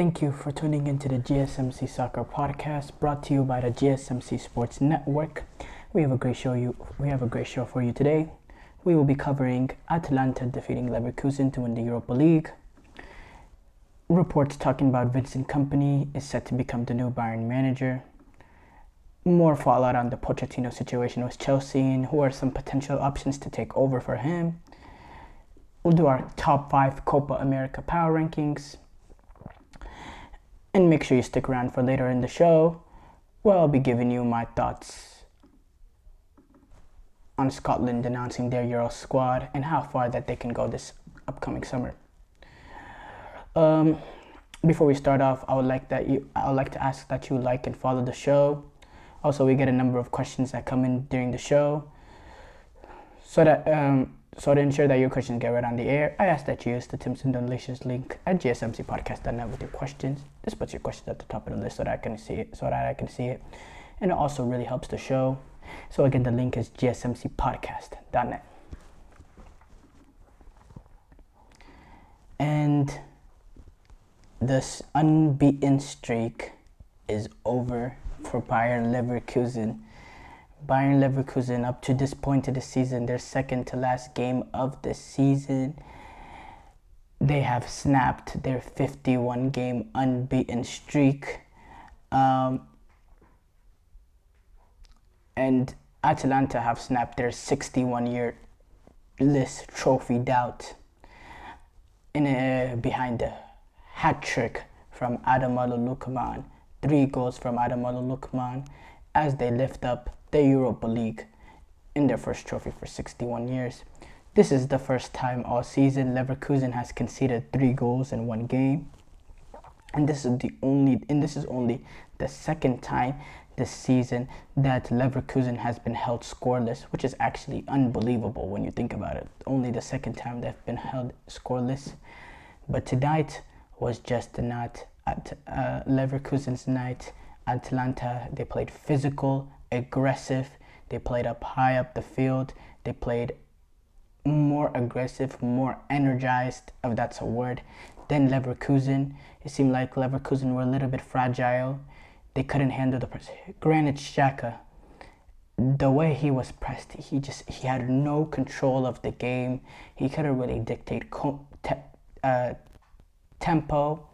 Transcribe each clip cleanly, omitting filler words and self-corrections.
Thank you for tuning into the GSMC Soccer Podcast, brought to you by the GSMC Sports Network. We have a great show for you today. We will be covering Atalanta defeating Leverkusen to win the Europa League. Reports talking about Vincent Kompany is set to become the new Bayern manager. More fallout on the Pochettino situation with Chelsea and who are some potential options to take over for him. We'll do our top 5 Copa America power rankings. And make sure you stick around for later in the show, where I'll be giving you my thoughts on Scotland announcing their Euro squad and how far that they can go this upcoming summer. Before we start off, I would like to ask that you like and follow the show. Also, we get a number of questions that come in during the show, so to ensure that your questions get read on the air, I ask that you use the Tims and Donations link at gsmcpodcast.net with your questions. This puts your questions at the top of the list so that I can see it. And it also really helps the show. So again, the link is gsmcpodcast.net. And this unbeaten streak is over for Bayer Leverkusen. Bayer Leverkusen, up to this point of the season, their second to last game of the season, they have snapped their 51-game unbeaten streak. And Atalanta have snapped their 61-year-less trophy doubt behind a hat-trick from Adamola Lookman. 3 goals from Adamola Lookman as they lift up the Europa League in their first trophy for 61 years. This is the first time all season Leverkusen has conceded 3 goals in one game. And this is only the second time this season that Leverkusen has been held scoreless, which is actually unbelievable when you think about it. Only the second time they've been held scoreless. But tonight was just not Leverkusen's night. Atalanta, they played physical, aggressive, they played high up the field, they played more aggressive, more energized, if that's a word, than Leverkusen. It seemed like Leverkusen were a little bit fragile. They couldn't handle the press. Granit Xhaka, the way he was pressed, he had no control of the game. He couldn't really dictate tempo.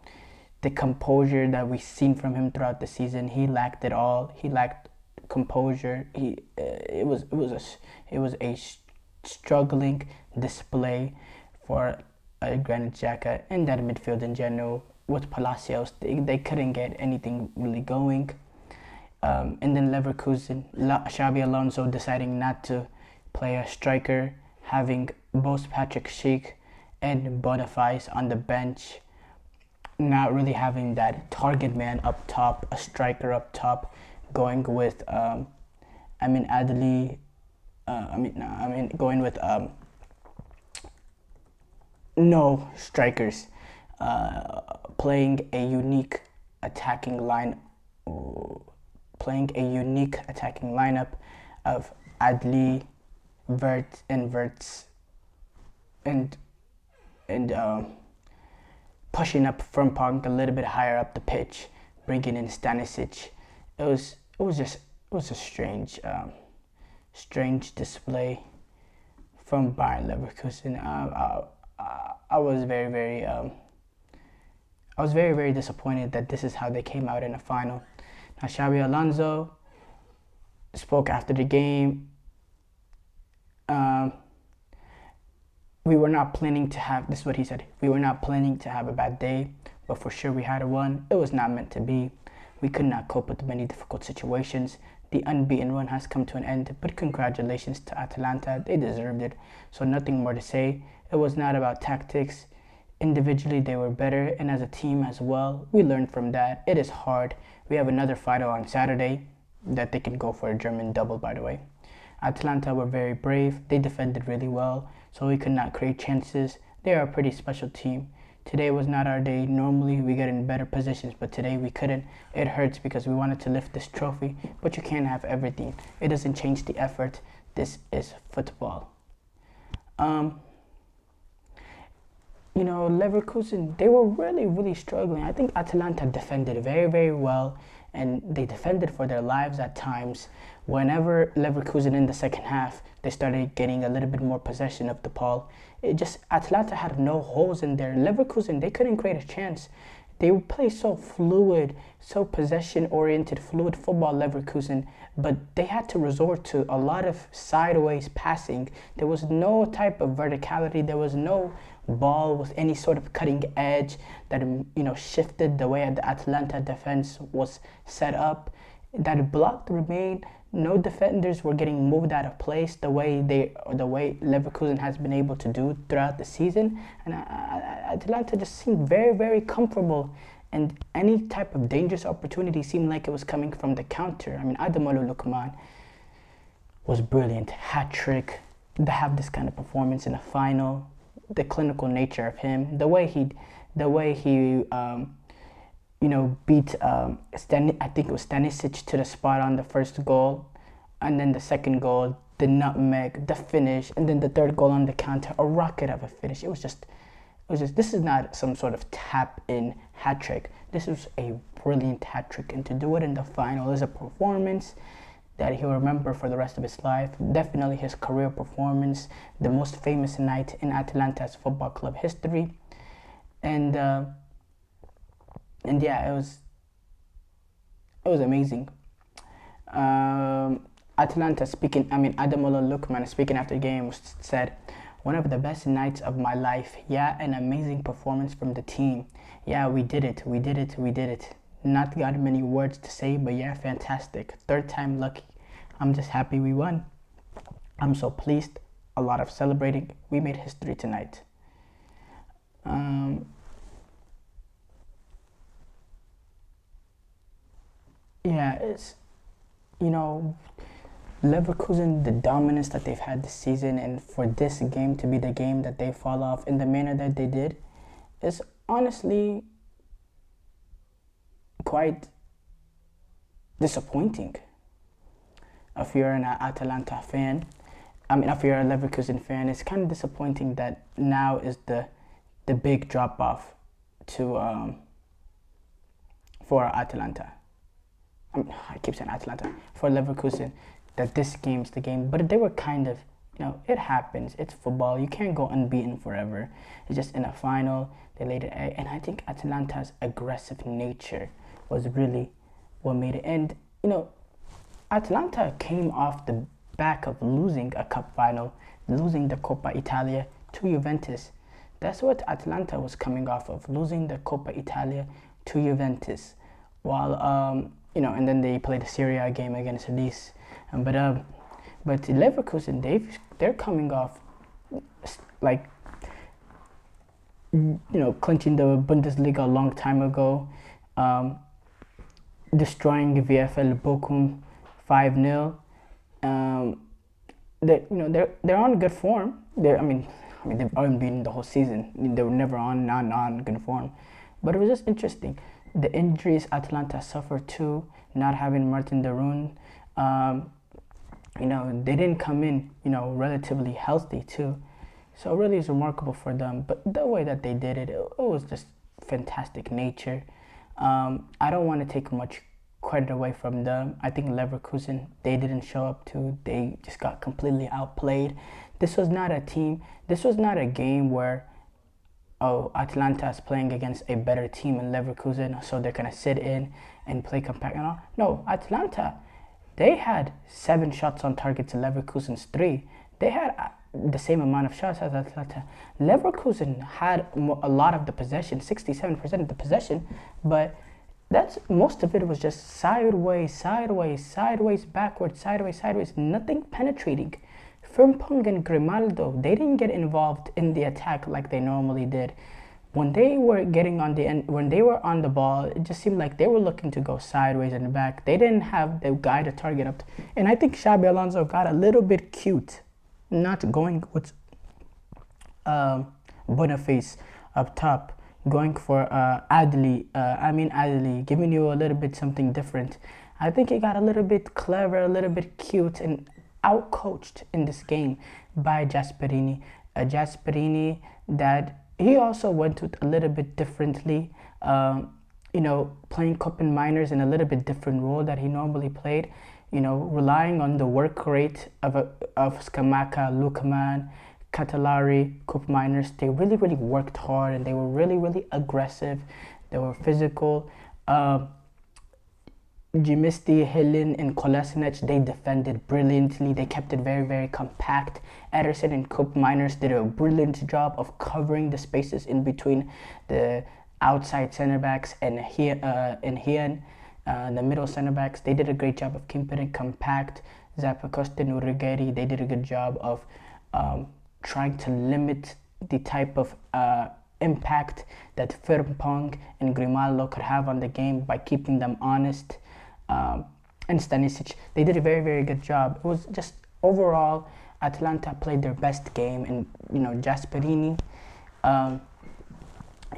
The composure that we've seen from him throughout the season, he lacked it all. He lacked composure. It was a struggling display for Granit Xhaka and that midfield in general. With Palacios, they couldn't get anything really going. And then Leverkusen, Xabi Alonso deciding not to play a striker, having both Patrick Schick and Boniface on the bench. Not really having that target man up top, a striker up top, going with no strikers, playing a unique attacking lineup of Adli, Wirtz, and pushing up Frimpong a little bit higher up the pitch, bringing in Stanisic. It was a strange display from Bayer Leverkusen. I was very disappointed that this is how they came out in the final. Now Xabi Alonso spoke after the game. We were not planning to have, this is what he said, we were not planning to have a bad day, but for sure we had one. It was not meant to be. We could not cope with many difficult situations. The unbeaten run has come to an end, but congratulations to Atalanta. They deserved it, so nothing more to say. It was not about tactics. Individually, they were better, and as a team as well, we learned from that. It is hard. We have another final on Saturday that they can go for a German double, by the way. Atalanta were very brave. They defended really well, so we could not create chances. They are a pretty special team. Today was not our day. Normally we get in better positions, but today we couldn't. It hurts because we wanted to lift this trophy, but you can't have everything. It doesn't change the effort. This is football. Leverkusen, they were really, really struggling. I think Atalanta defended very, very well, and they defended for their lives at times. Whenever Leverkusen in the second half, they started getting a little bit more possession of the ball. Atalanta had no holes in there. Leverkusen, they couldn't create a chance. They would play so fluid, so possession-oriented, fluid football, Leverkusen, but they had to resort to a lot of sideways passing. There was no type of verticality. There was no ball with any sort of cutting edge that shifted the way the Atalanta defense was set up. That blocked remained. No defenders were getting moved out of place the way Leverkusen has been able to do throughout the season, and Atalanta just seemed very, very comfortable. And any type of dangerous opportunity seemed like it was coming from the counter. I mean, Ademola Lookman was brilliant, hat trick. To have this kind of performance in a final, the clinical nature of him, the way he beat I think it was Stanisic to the spot on the first goal, and then the second goal, the nutmeg, the finish, and then the third goal on the counter, a rocket of a finish. It was just this is not some sort of tap-in hat trick. This was a brilliant hat trick, and to do it in the final is a performance that he'll remember for the rest of his life. Definitely his career performance, the most famous night in Atalanta's football club history, and yeah, it was amazing. Ademola Lookman, speaking after the game, said, "One of the best nights of my life. Yeah, an amazing performance from the team. Yeah, we did it. Not got many words to say, but yeah, fantastic. Third time lucky. I'm just happy we won. I'm so pleased. A lot of celebrating. We made history tonight." Yeah, it's, Leverkusen, the dominance that they've had this season, and for this game to be the game that they fall off in the manner that they did, is honestly quite disappointing. If you're an Atalanta fan, if you're a Leverkusen fan, it's kind of disappointing that now is the big drop off to for Atalanta. I keep saying Atalanta, for Leverkusen, that this game's the game. But they were kind of, it happens. It's football. You can't go unbeaten forever. It's just in a final, they laid it. And I think Atalanta's aggressive nature was really what made it. And, Atalanta came off the back of losing a cup final, losing the Coppa Italia to Juventus. That's what Atalanta was coming off of, losing the Coppa Italia to Juventus. While, and then they played a Serie A game against Nice. But Leverkusen, they're coming off clinching the Bundesliga a long time ago, destroying VfL Bochum 5-0. They're on good form. They've unbeaten the whole season. They were never on good form. But it was just interesting. The injuries Atalanta suffered too, not having Martin de Roon. They didn't come in, relatively healthy too. So really it's remarkable for them. But the way that they did it, it was just fantastic nature. I don't want to take much credit away from them. I think Leverkusen, they didn't show up too. They just got completely outplayed. This was not a game where, Atalanta is playing against a better team in Leverkusen, so they're going to sit in and play compact. No, Atalanta, they had 7 shots on target to Leverkusen's 3. They had the same amount of shots as Atalanta. Leverkusen had a lot of the possession, 67% of the possession, but most of it was just sideways, backwards, sideways, nothing penetrating. Frimpong and Grimaldo, they didn't get involved in the attack like they normally did. When they were when they were on the ball, it just seemed like they were looking to go sideways and back. They didn't have the guy to target up. And I think Xabi Alonso got a little bit cute, not going with Boniface up top, going for Adli, giving you a little bit something different. I think he got a little bit clever, a little bit cute, and outcoached in this game by Gasperini. Gasperini that, he also went with a little bit differently. Playing Koppen minors in a little bit different role that he normally played. Relying on the work rate of Skamaka, Lukman, Catalari, Cup miners. They really, really worked hard and they were really, really aggressive. They were physical. Jimisti, Helen, and Kolasinac, they defended brilliantly. They kept it very, very compact. Ederson and Cup miners did a brilliant job of covering the spaces in between the outside center backs and Hian, the middle center backs. They did a great job of keeping it compact. Zappacosta and Urugeri, they did a good job of trying to limit the type of impact that Firmpong and Grimaldo could have on the game by keeping them honest. And Stanisic, they did a very, very good job. It was just overall, Atalanta played their best game, and Gasperini,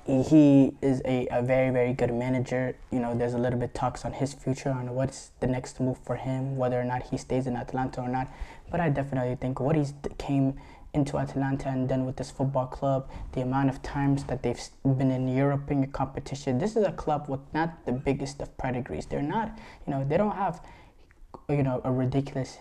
he is a very, very good manager. There's a little bit talks on his future, on what's the next move for him, whether or not he stays in Atalanta or not. But I definitely think what he's came into Atalanta and then with this football club, the amount of times that they've been in European competition. This is a club with not the biggest of pedigrees. They're not, they don't have, a ridiculous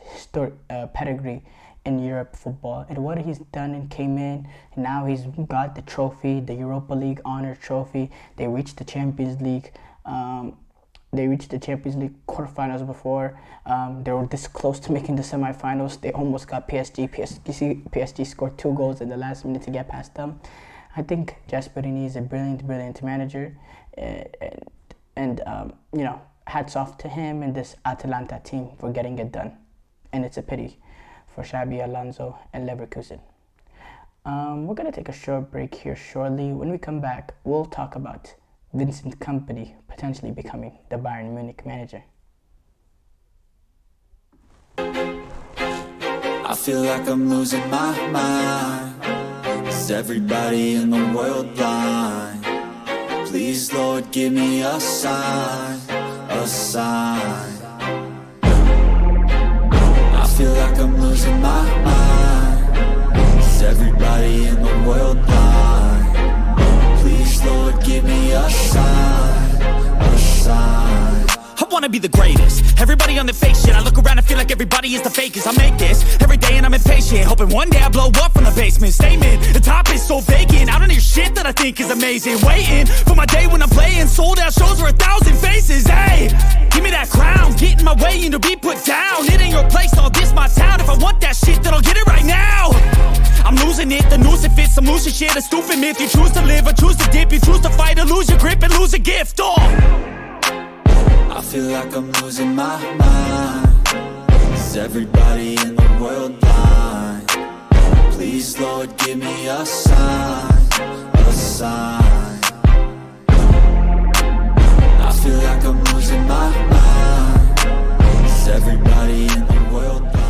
pedigree in Europe football. And what he's done and came in, and now he's got the trophy, the Europa League honor trophy. They reached the Champions League. They reached the Champions League quarterfinals before. They were this close to making the semifinals. They almost got PSG. PSG scored 2 goals in the last minute to get past them. I think Gasperini is a brilliant, brilliant manager. And hats off to him and this Atalanta team for getting it done. And it's a pity for Xabi Alonso and Leverkusen. We're going to take a short break here shortly. When we come back, we'll talk about Vincent Kompany potentially becoming the Bayern Munich manager. I feel like I'm losing my mind. Is everybody in the world blind? Please, Lord, give me a sign, a sign. I feel like I'm losing my mind. Is everybody in the world blind? Please, Lord, give me a sign, a sign. I wanna be the greatest. Everybody on their fake shit. I look around and feel like everybody is the fakest. I make this every day and I'm impatient, hoping one day I blow up from the basement. Statement, the top is so vacant. I don't hear shit that I think is amazing. Waiting for my day when I'm playing sold out shows for 1,000 faces. Hey, give me that crown, get in my way and to be put down. It ain't your place, all this my town. If I want that shit, then I'll get it right now. I'm losing it, the noose it fits. I'm losing shit, a stupid myth. You choose to live or choose to dip. You choose to fight or lose your grip and lose a gift. I feel like I'm losing my mind. Is everybody in the world blind? Please, Lord, give me a sign, a sign. I feel like I'm losing my mind. Is everybody in the world blind?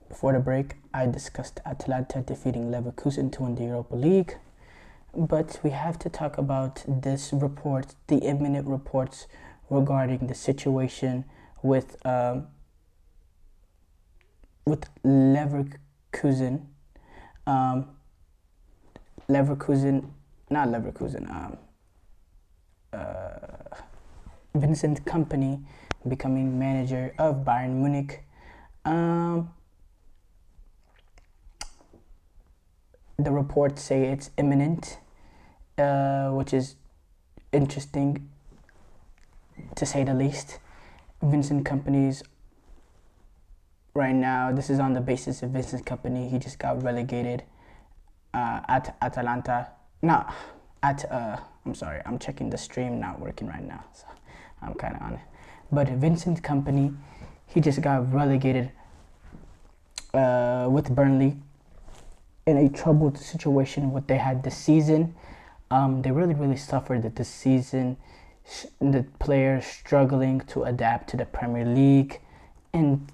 Before the break, I discussed Atalanta defeating Leverkusen to win the Europa League. But we have to talk about this report, the imminent reports regarding the situation with Leverkusen. Vincent Kompany becoming manager of Bayern Munich. The reports say it's imminent, which is interesting to say the least. Vincent Kompany's right now, this is on the basis of Vincent Kompany. He just got relegated at Atalanta. I'm sorry, I'm checking the stream, not working right now, so I'm kind of on it. But Vincent Kompany, he just got relegated with Burnley in a troubled situation what they had this season. They really, really suffered this season. The players struggling to adapt to the Premier League. And,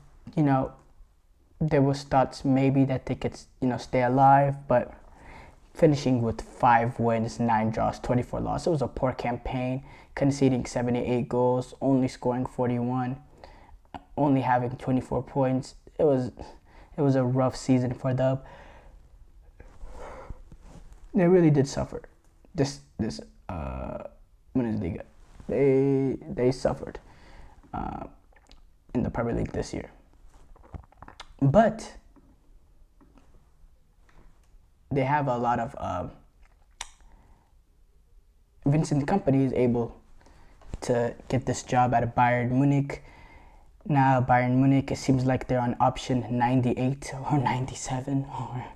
there was thoughts maybe that they could, stay alive. But, finishing with 5 wins, 9 draws, 24 losses. It was a poor campaign, conceding 78 goals, only scoring 41, only having 24 points. It was a rough season for them. They really did suffer. This Bundesliga, they suffered in the Premier League this year. But they have a lot of Vincent Kompany is able to get this job at Bayern Munich. Now Bayern Munich, it seems like they're on option 98 or 97 or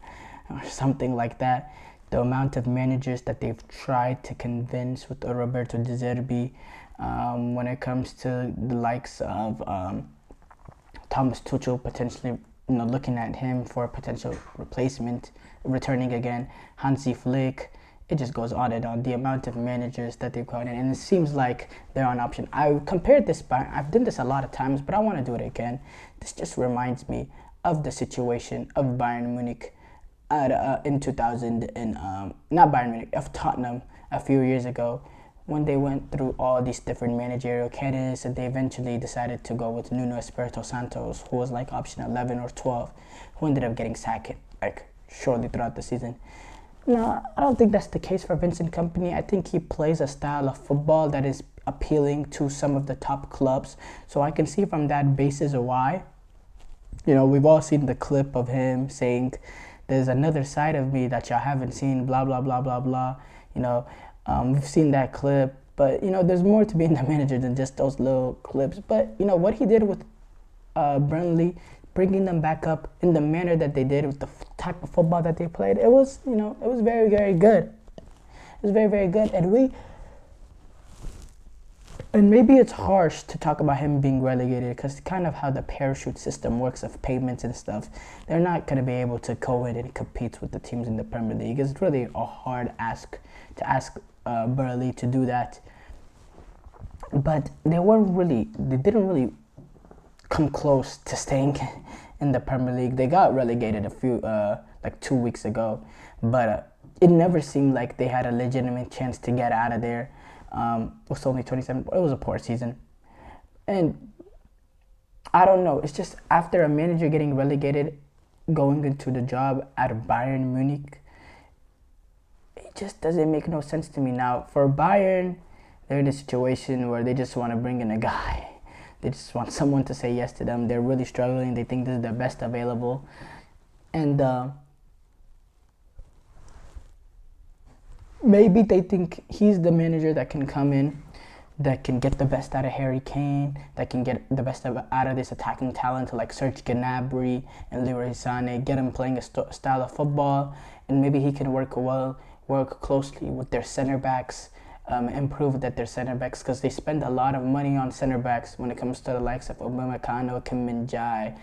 something like that. The amount of managers that they've tried to convince with Roberto De Zerbi, when it comes to the likes of Thomas Tuchel potentially, looking at him for a potential replacement, returning again, Hansi Flick, it just goes on and on. The amount of managers that they've got in, and it seems like they're on option. I compared this I've done this a lot of times, but I want to do it again. This just reminds me of the situation of Bayern Munich in 2000 and not Bayern Munich, of Tottenham a few years ago, when they went through all these different managerial candidates, and they eventually decided to go with Nuno Espirito Santos, who was like option 11 or 12, who ended up getting sacked like shortly throughout the season. No, I don't think that's the case for Vincent Kompany. I think he plays a style of football that is appealing to some of the top clubs. So I can see from that basis why. We've all seen the clip of him saying, "There's another side of me that y'all haven't seen, blah, blah, blah, blah, blah." We've seen that clip, but, there's more to being the manager than just those little clips. But, what he did with Burnley, bringing them back up in the manner that they did with the type of football that they played, it was very, very good. It was very, very good. And maybe it's harsh to talk about him being relegated, because kind of how the parachute system works of payments and stuff, they're not going to be able to go in and compete with the teams in the Premier League. It's really a hard ask to ask Burnley to do that. But they didn't really come close to staying in the Premier League. They got relegated a few, 2 weeks ago, but it never seemed like they had a legitimate chance to get out of there. It was only 27. It was a poor season. And I don't know. It's just after a manager getting relegated, going into the job at Bayern Munich, it just doesn't make no sense to me. Now, for Bayern, they're in a situation where they just want to bring in a guy. They just want someone to say yes to them. They're really struggling. They think this is the best available. And maybe they think he's the manager that can come in, that can get the best out of Harry Kane, that can get the best out of this attacking talent like Serge Gnabry and Leroy Sané, get him playing a style of football, and maybe he can work closely with their center backs, improve that their center backs, because they spend a lot of money on center backs when it comes to the likes of Upamecano, Kim Min-jae,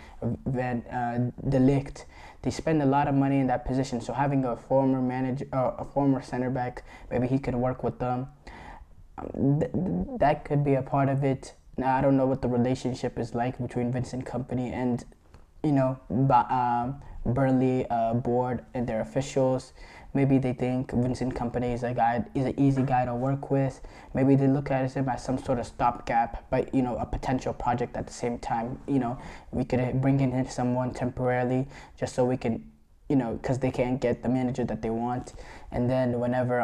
Van de Ligt. They spend a lot of money in that position. So having a former manager, a former center back, maybe he could work with them. That could be a part of it. Now, I don't know what the relationship is like between Vincent Kompany and, Burnley board and their officials. Maybe they think Vincent Kompany is an easy guy to work with. Maybe they look at him as some sort of stopgap, but a potential project at the same time. We could bring in someone temporarily just so we can, because they can't get the manager that they want, and then whenever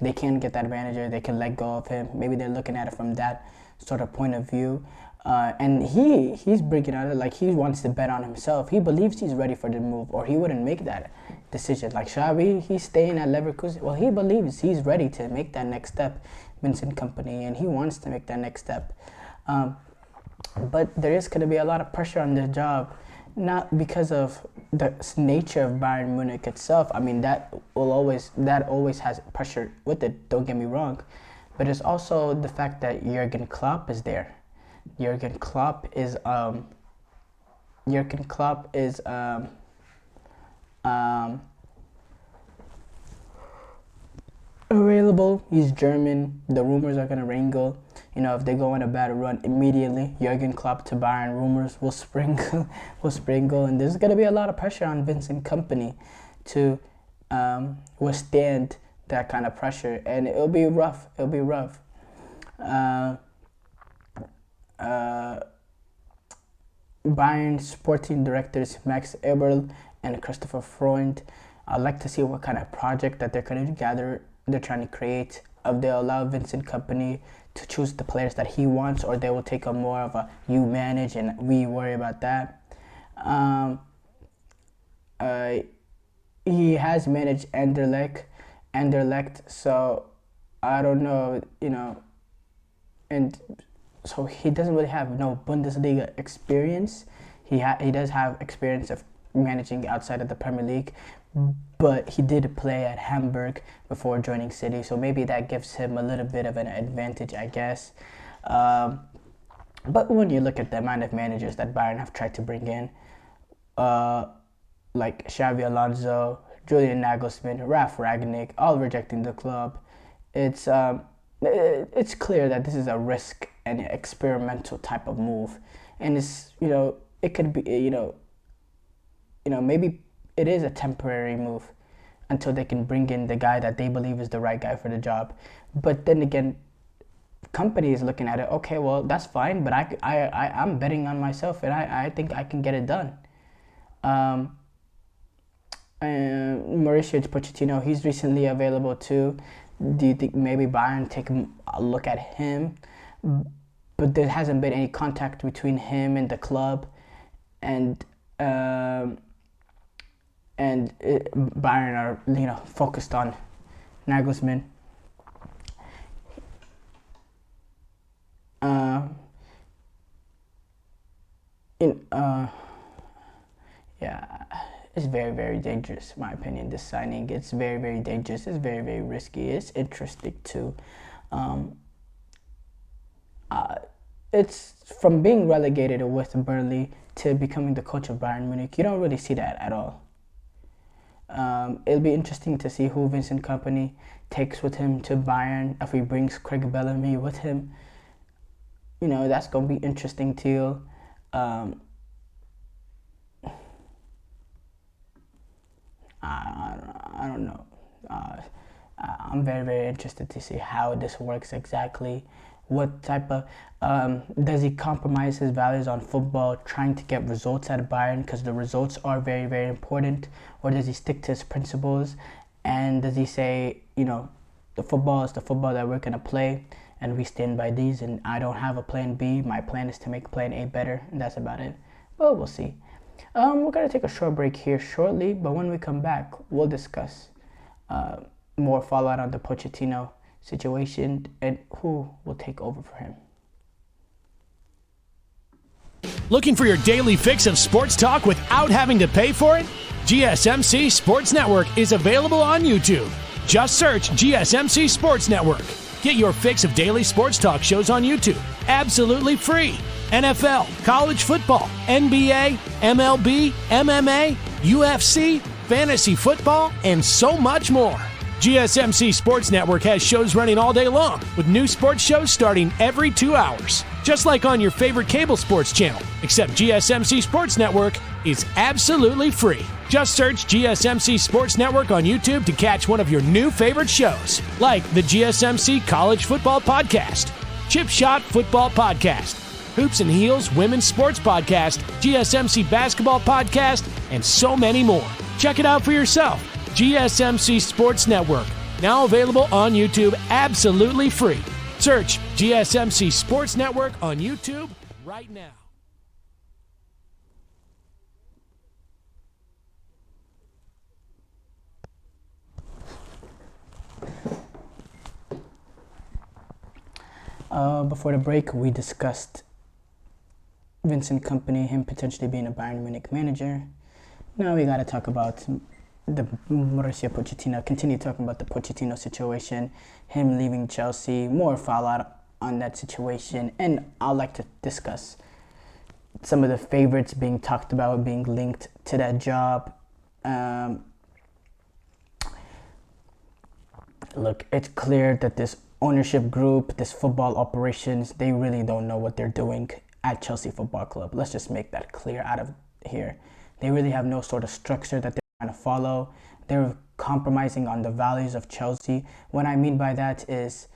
they can't get that manager, they can let go of him. Maybe they're looking at it from that sort of point of view. And he's breaking out like he wants to bet on himself. He believes he's ready for the move, or he wouldn't make that decision. Like Xavi, he's staying at Leverkusen. Well, he believes he's ready to make that next step, Vincent Kompany, and he wants to make that next step. But there is going to be a lot of pressure on this job, not because of the nature of Bayern Munich itself. I mean, that always has pressure with it. Don't get me wrong, but it's also the fact that Jurgen Klopp is there. Jurgen Klopp is available. He's German. The rumors are gonna wrangle. If they go on a bad run immediately, Jurgen Klopp to Bayern, rumors will sprinkle, and there's gonna be a lot of pressure on Vincent Kompany to withstand that kind of pressure, and it'll be rough. Bayern sporting directors Max Eberl and Christopher Freund. I'd like to see what kind of project that they're trying to create. If they'll allow Vincent Kompany to choose the players that he wants, or they will take a more of a you manage and we worry about that. He has managed Anderlecht, so I don't know, and so he doesn't really have no Bundesliga experience. He does have experience of managing outside of the Premier League, but he did play at Hamburg before joining City, so maybe that gives him a little bit of an advantage, I guess. But when you look at the amount of managers that Bayern have tried to bring in, like Xavi Alonso, Julian Nagelsmann, Ralf Rangnick, all rejecting the club, it's clear that this is a risk and experimental type of move, and it's it could be maybe it is a temporary move until they can bring in the guy that they believe is the right guy for the job. But then again, Kompany is looking at it. Okay, well that's fine, but I'm betting on myself, and I think I can get it done. Mauricio Pochettino, he's recently available too. Do you think maybe Bayern take a look at him? But there hasn't been any contact between him and the club, and Bayern are focused on Nagelsmann. It's very, very dangerous, in my opinion, this signing. It's very, very dangerous. It's very, very risky. It's interesting, too. It's from being relegated with Burnley to becoming the coach of Bayern Munich. You don't really see that at all. It'll be interesting to see who Vincent Kompany takes with him to Bayern. If he brings Craig Bellamy with him, that's going to be interesting, too. I don't know. I'm very, very interested to see how this works exactly. What type of does he compromise his values on football, trying to get results out of Bayern because the results are very, very important, or does he stick to his principles? And does he say, the football is the football that we're gonna play, and we stand by these, and I don't have a plan B. My plan is to make plan A better, and that's about it. But we'll see. We're going to take a short break here shortly, but when we come back, we'll discuss more fallout on the Pochettino situation and who will take over for him. Looking for your daily fix of sports talk without having to pay for it? GSMC Sports Network is available on YouTube. Just search GSMC Sports Network. Get your fix of daily sports talk shows on YouTube, absolutely free. NFL, college football, NBA, MLB, MMA, UFC, fantasy football, and so much more. GSMC Sports Network has shows running all day long, with new sports shows starting every 2 hours. Just like on your favorite cable sports channel, except GSMC Sports Network is absolutely free. Just search GSMC Sports Network on YouTube to catch one of your new favorite shows, like the GSMC College Football Podcast, Chip Shot Football Podcast, Hoops and Heels Women's Sports Podcast, GSMC Basketball Podcast, and so many more. Check it out for yourself. GSMC Sports Network, now available on YouTube absolutely free. Search GSMC Sports Network on YouTube right now. Before the break, we discussed Vincent Kompany, him potentially being a Bayern Munich manager. Now we got to talk about the Mauricio Pochettino. Continue talking about the Pochettino situation, him leaving Chelsea, more fallout on that situation, and I'd like to discuss some of the favorites being talked about, being linked to that job. Look, it's clear that this ownership group, this football operations, they really don't know what they're doing at Chelsea Football Club. Let's just make that clear out of here. They really have no sort of structure that they're trying to follow. They're compromising on the values of Chelsea. What I mean by that is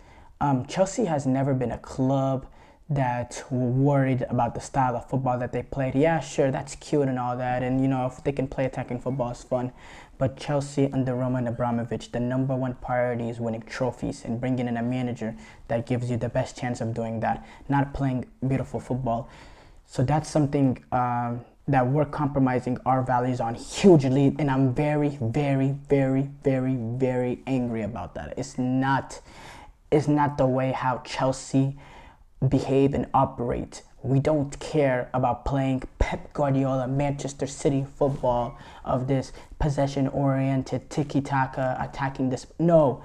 Chelsea has never been a club that were worried about the style of football that they played. Yeah, sure, that's cute and all that, and if they can play attacking football, it's fun. But Chelsea under Roman Abramovich, the number one priority is winning trophies and bringing in a manager that gives you the best chance of doing that, not playing beautiful football. So that's something that we're compromising our values on hugely, and I'm very, very, very, very, very angry about that. It's not the way how Chelsea behave and operate. We don't care about playing Pep Guardiola, Manchester City football of this possession-oriented, tiki-taka, attacking this. No.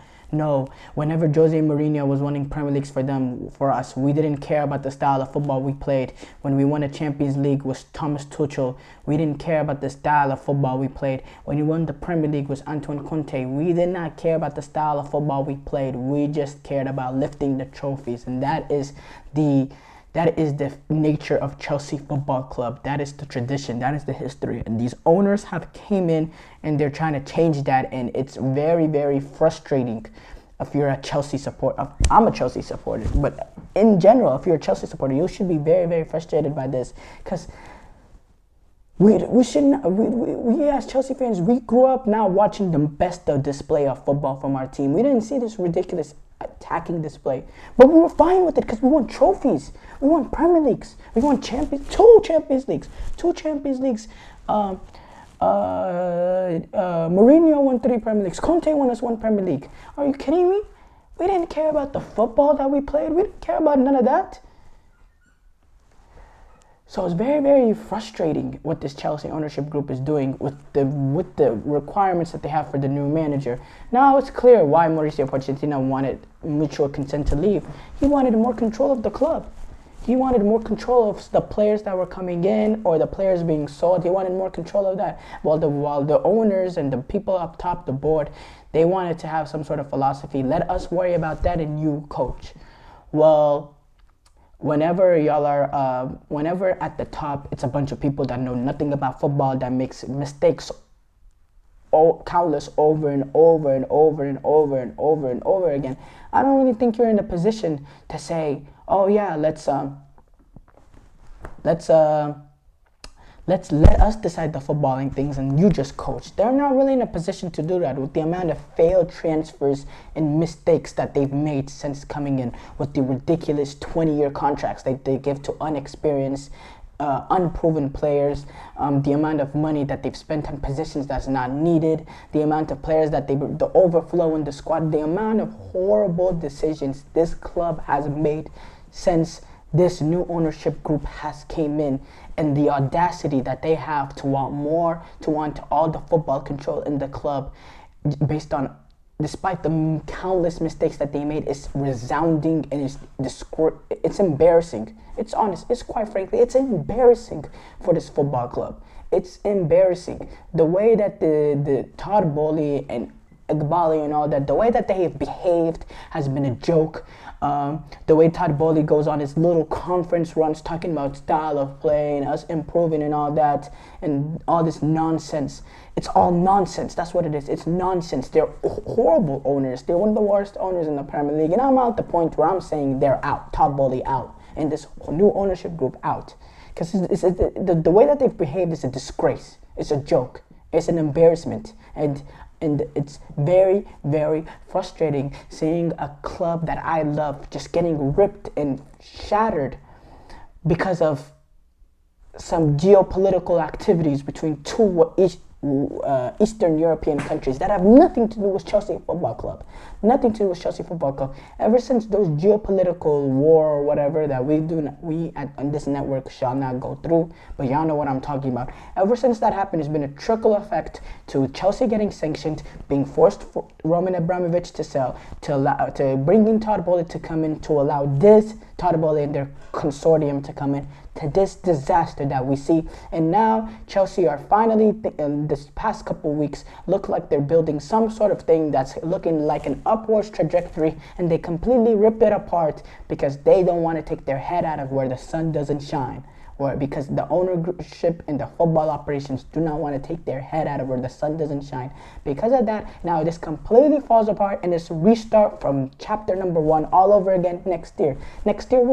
Whenever Jose Mourinho was winning Premier Leagues for us, we didn't care about the style of football we played. When we won a Champions League with Thomas Tuchel, we didn't care about the style of football we played. When we won the Premier League with Antoine Conte, we did not care about the style of football we played. We just cared about lifting the trophies, and that is the nature of Chelsea Football Club. That is the tradition. That is the history. And these owners have came in and they're trying to change that. And it's very, very frustrating if you're a Chelsea supporter. I'm a Chelsea supporter. But in general, if you're a Chelsea supporter, you should be very, very frustrated by this. Because we as Chelsea fans, we grew up now watching the best display of football from our team. We didn't see this ridiculous attacking display, but we were fine with it because we won trophies. We won Premier Leagues. We won two Champions Leagues. Mourinho won 3 Premier Leagues. Conte won us 1 Premier League. Are you kidding me? We didn't care about the football that we played. We didn't care about none of that. So it's very, very frustrating what this Chelsea ownership group is doing with the requirements that they have for the new manager. Now it's clear why Mauricio Pochettino wanted mutual consent to leave. He wanted more control of the club. He wanted more control of the players that were coming in or the players being sold. He wanted more control of that. While the owners and the people up top, the board, they wanted to have some sort of philosophy. Let us worry about that and you coach. Well, whenever at the top, it's a bunch of people that know nothing about football, that makes mistakes countless over and over and over and over and over and over again. I don't really think you're in a position to say, oh yeah, let's let us decide the footballing things and you just coach. They're not really in a position to do that with the amount of failed transfers and mistakes that they've made since coming in, with the ridiculous 20-year contracts that they give to unexperienced, unproven players, the amount of money that they've spent on positions that's not needed, the amount of players that the overflow in the squad, the amount of horrible decisions this club has made since this new ownership group has came in, and the audacity that they have to want all the football control in the club despite the countless mistakes that they made, is resounding and it's embarrassing. It's honest. It's quite frankly, it's embarrassing for this football club. It's embarrassing. The way that the Todd Bowley and Igbali and all that, the way that they have behaved has been a joke. The way Todd Bowley goes on his little conference runs talking about style of play and us improving and all that and all this nonsense. It's all nonsense. That's what it is. It's nonsense. They're horrible owners. They're one of the worst owners in the Premier League. And I'm at the point where I'm saying they're out. Todd Bowley out. And this new ownership group out. Because the way that they've behaved is a disgrace. It's a joke. It's an embarrassment. And it's very, very frustrating seeing a club that I love just getting ripped and shattered because of some geopolitical activities between two Eastern European countries that have nothing to do with Chelsea Football Club. Nothing to do with Chelsea Football Club. Ever since those geopolitical war or whatever that on this network shall not go through, but y'all know what I'm talking about. Ever since that happened, it's been a trickle effect to Chelsea getting sanctioned, being forced for Roman Abramovich to sell, to bringing Todd Bowley to come in, to allow this Todd Bowley and their consortium to come in, to this disaster that we see. And now Chelsea are finally, in this past couple weeks, look like they're building some sort of thing that's looking like an upwards trajectory, and they completely rip it apart because they don't want to take their head out of where the sun doesn't shine. Or because the ownership and the football operations do not want to take their head out of where the sun doesn't shine. Because of that, now this completely falls apart, and it's restart from chapter number 1 all over again next year. Next year,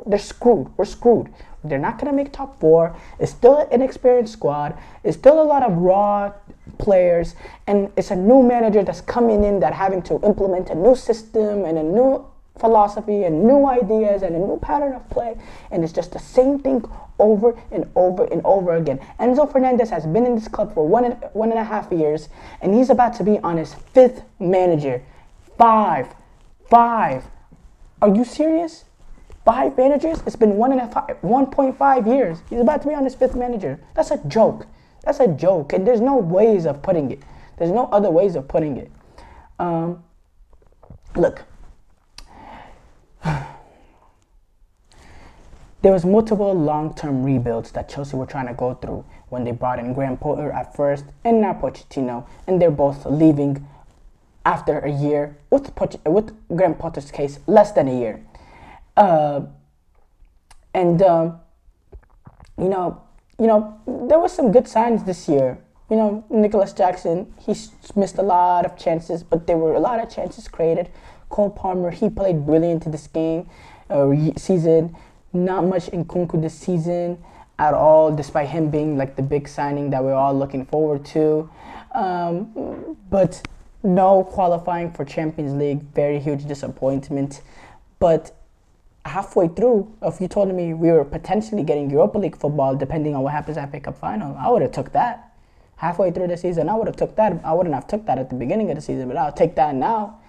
they're screwed. We're screwed. They're not going to make top 4. It's still an inexperienced squad. It's still a lot of raw players, and it's a new manager that's coming in that having to implement a new system and a new philosophy and new ideas and a new pattern of play, and it's just the same thing over and over and over again. Enzo Fernandez has been in this club for one and a half years, and he's about to be on his 5th manager. Five. Are you serious? 5 managers? It's been 1.5 years. He's about to be on his 5th manager. That's a joke. And there's no ways of putting it. There's no other ways of putting it. Look. There was multiple long-term rebuilds that Chelsea were trying to go through when they brought in Graham Potter at first and now Pochettino, and they're both leaving after a year. With Graham Potter's case, less than a year. There were some good signs this year. Nicholas Jackson, he missed a lot of chances, but there were a lot of chances created. Cole Palmer, he played brilliant in this season. Not much in Nkunku this season at all, despite him being like the big signing that we're all looking forward to. But no qualifying for Champions League, very huge disappointment. But halfway through, if you told me we were potentially getting Europa League football, depending on what happens at FA Cup final, I would have took that. Halfway through the season, I would have took that. I wouldn't have took that at the beginning of the season, but I'll take that now.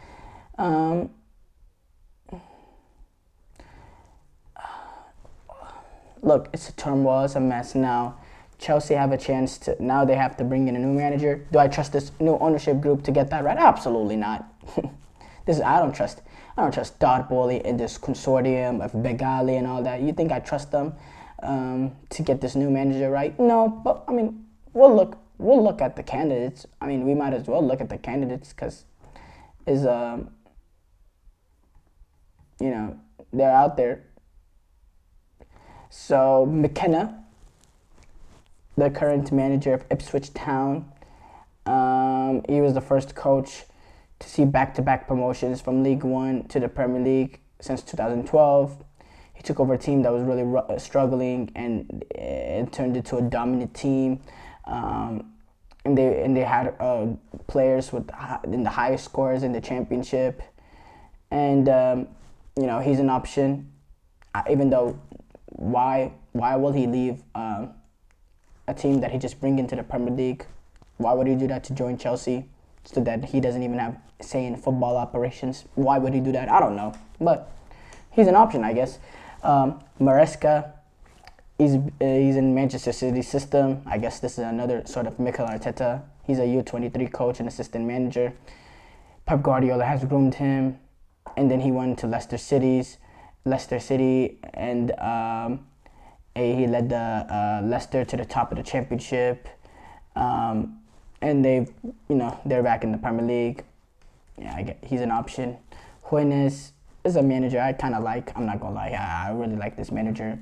Look, it's a turmoil, it's a mess now. Chelsea have a chance to, now they have to bring in a new manager. Do I trust this new ownership group to get that right? Absolutely not. I don't trust Todd Bowley and this consortium of Begali and all that. You think I trust them to get this new manager right? No, but I mean, we'll look at the candidates. I mean, we might as well look at the candidates because they're out there. So McKenna, the current manager of Ipswich Town, he was the first coach to see back-to-back promotions from League One to the Premier League since 2012. He took over a team that was really struggling, and it turned into a dominant team. And they had players in the highest scores in the championship. And he's an option, even though. Why will he leave a team that he just bring into the Premier League? Why would he do that to join Chelsea so that he doesn't even have say in football operations? Why would he do that? I don't know, but he's an option, I guess. Maresca, he's in Manchester City system. I guess this is another sort of Mikel Arteta. He's a U23 coach and assistant manager. Pep Guardiola has groomed him, and then he went to Leicester City, and he led the Leicester to the top of the championship, and they're back in the Premier League. Yeah, he's an option. Juenes is a manager I kind of like. I'm not gonna lie, I really like this manager.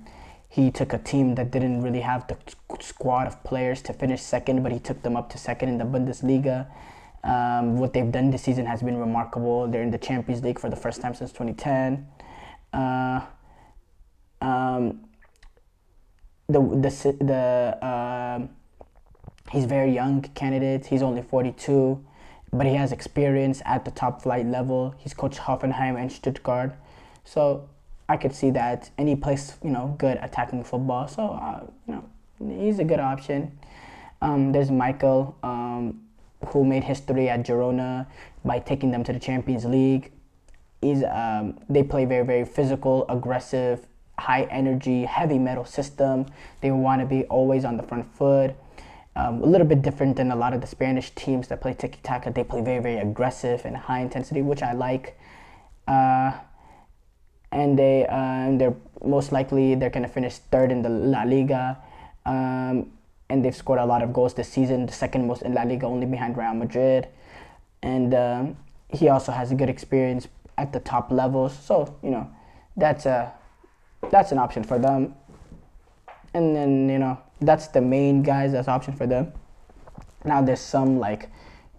He took a team that didn't really have the squad of players to finish second, but he took them up to second in the Bundesliga. What they've done this season has been remarkable. They're in the Champions League for the first time since 2010. He's very young candidate. He's only 42, but he has experience at the top flight level. He's coached Hoffenheim and Stuttgart, so I could see that. And he plays, good attacking football. So, he's a good option. There's Michael, who made history at Girona by taking them to the Champions League. They play very, very physical, aggressive, high energy, heavy metal system. They want to be always on the front foot. A little bit different than a lot of the Spanish teams that play tiki-taka. They play very, very aggressive and high intensity, which I like. and they're most likely they're gonna finish third in the La Liga, and they've scored a lot of goals this season, the second most in La Liga, only behind Real Madrid, and he also has a good experience at the top levels, so that's an option for them. And then that's the main guys that's option for them. Now there's some like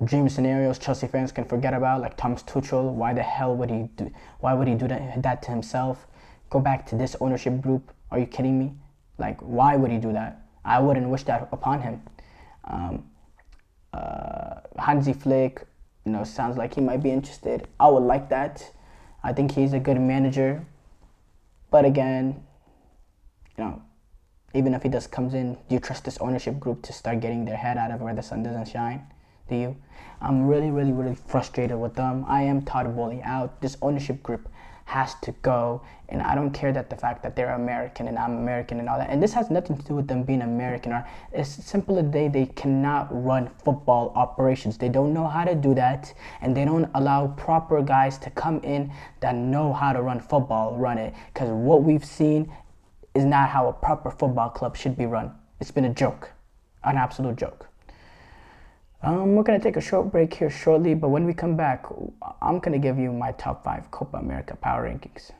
dream scenarios Chelsea fans can forget about, like Thomas Tuchel. Why the hell would he do? Why would he do that to himself? Go back to this ownership group. Are you kidding me? Like, why would he do that? I wouldn't wish that upon him. Hansi Flick, sounds like he might be interested. I would like that. I think he's a good manager. But again, even if he just comes in, do you trust this ownership group to start getting their head out of where the sun doesn't shine? Do you? I'm really, really, really frustrated with them. I am Todd Bowley out. This ownership group has to go. And I don't care that the fact that they're American and I'm American and all that. And this has nothing to do with them being American. Or it's simple as they cannot run football operations. They don't know how to do that. And they don't allow proper guys to come in that know how to run football, run it. Because what we've seen is not how a proper football club should be run. It's been a joke, an absolute joke. We're going to take a short break here shortly, but when we come back, I'm going to give you my top 5 Copa America power rankings.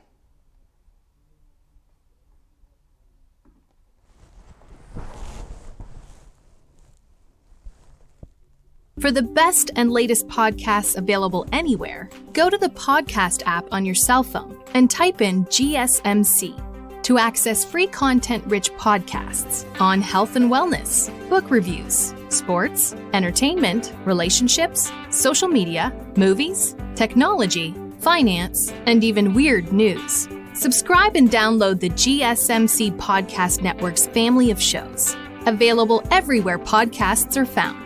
For the best and latest podcasts available anywhere, go to the podcast app on your cell phone and type in GSMC to access free content-rich podcasts on health and wellness, book reviews, sports, entertainment, relationships, social media, movies, technology, finance, and even weird news. Subscribe and download the GSMC Podcast Network's family of shows, available everywhere podcasts are found.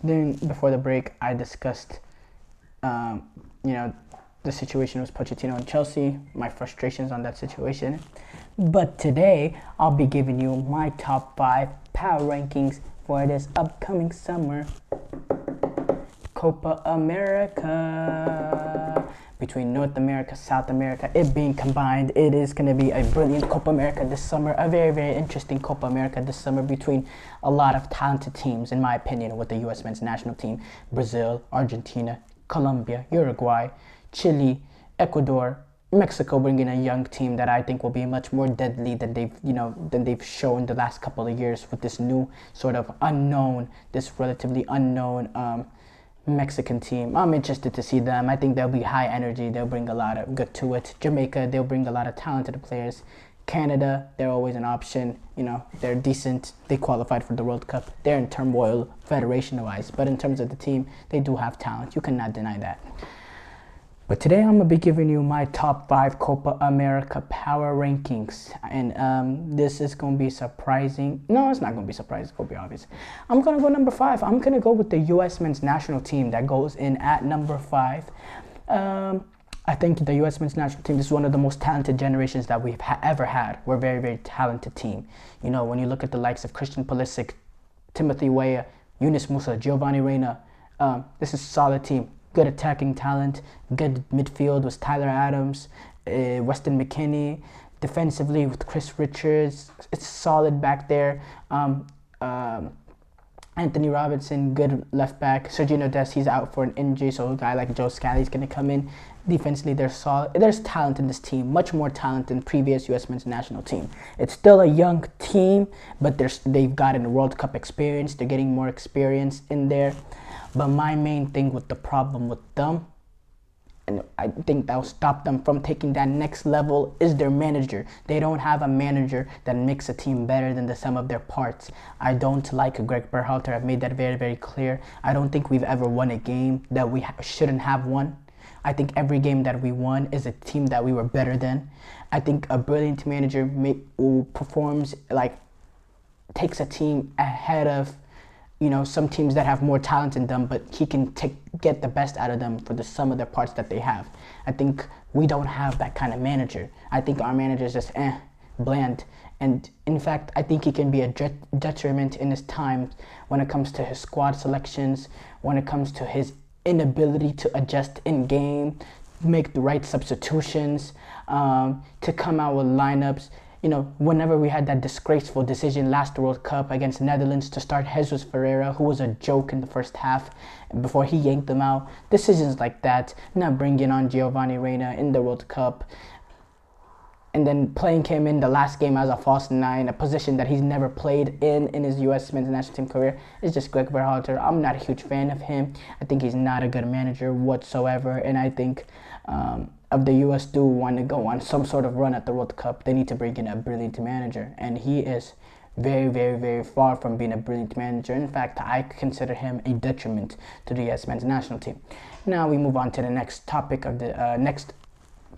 Then before the break, I discussed, the situation with Pochettino and Chelsea, my frustrations on that situation. But today, I'll be giving you my top 5 power rankings for this upcoming summer. Copa America. Between North America, South America, it being combined, it is going to be a brilliant Copa America this summer. A very, very interesting Copa America this summer between a lot of talented teams, in my opinion, with the U.S. men's national team. Brazil, Argentina, Colombia, Uruguay, Chile, Ecuador, Mexico bringing a young team that I think will be much more deadly than they've shown the last couple of years with this new sort of unknown, this relatively unknown Mexican team. I'm interested to see them. I think they'll be high energy. They'll bring a lot of good to it. Jamaica, they'll bring a lot of talented players. Canada, they're always an option. They're decent. They qualified for the World Cup. They're in turmoil federation-wise, but in terms of the team, they do have talent. You cannot deny that. But today I'm going to be giving you my top 5 Copa America power rankings. And this is going to be surprising. No, it's not going to be surprising. It's going to be obvious. I'm going to go number 5. I'm going to go with the U.S. men's national team that goes in at number 5. I think the U.S. men's national team is one of the most talented generations that we've ever had. We're a very, very talented team. When you look at the likes of Christian Pulisic, Timothy Weah, Yunus Musa, Giovanni Reina, this is a solid team. Good attacking talent, good midfield with Tyler Adams, Weston McKennie. Defensively with Chris Richards, it's solid back there. Anthony Robinson, good left back. Sergio Dest, he's out for an injury, so a guy like Joe Scally's going to come in. Defensively, they're solid. There's talent in this team, much more talent than previous U.S. men's national team. It's still a young team, but they've gotten World Cup experience. They're getting more experience in there. But my main thing with the problem with them and I think that'll stop them from taking that next level, is their manager. They don't have a manager that makes a team better than the sum of their parts. I don't like Greg Berhalter. I've made that very, very clear. I don't think we've ever won a game that we shouldn't have won. I think every game that we won is a team that we were better than. I think a brilliant manager who performs, like, takes a team ahead of, some teams that have more talent in them, but he can get the best out of them for the sum of their parts that they have. I think we don't have that kind of manager. I think our manager is just bland. And in fact, I think he can be a detriment in his time when it comes to his squad selections, when it comes to his inability to adjust in game, make the right substitutions, to come out with lineups. Whenever we had that disgraceful decision last World Cup against Netherlands to start Jesus Ferreira, who was a joke in the first half before he yanked them out, decisions like that, not bringing on Giovanni Reina in the World Cup, and then playing him in the last game as a false nine, a position that he's never played in his U.S. men's national team career, is just Greg Berhalter. I'm not a huge fan of him. I think he's not a good manager whatsoever, and I think if the U.S. do want to go on some sort of run at the World Cup, they need to bring in a brilliant manager, and he is very, very, very far from being a brilliant manager. In fact, I consider him a detriment to the U.S. men's national team. Now we move on to the next topic of the next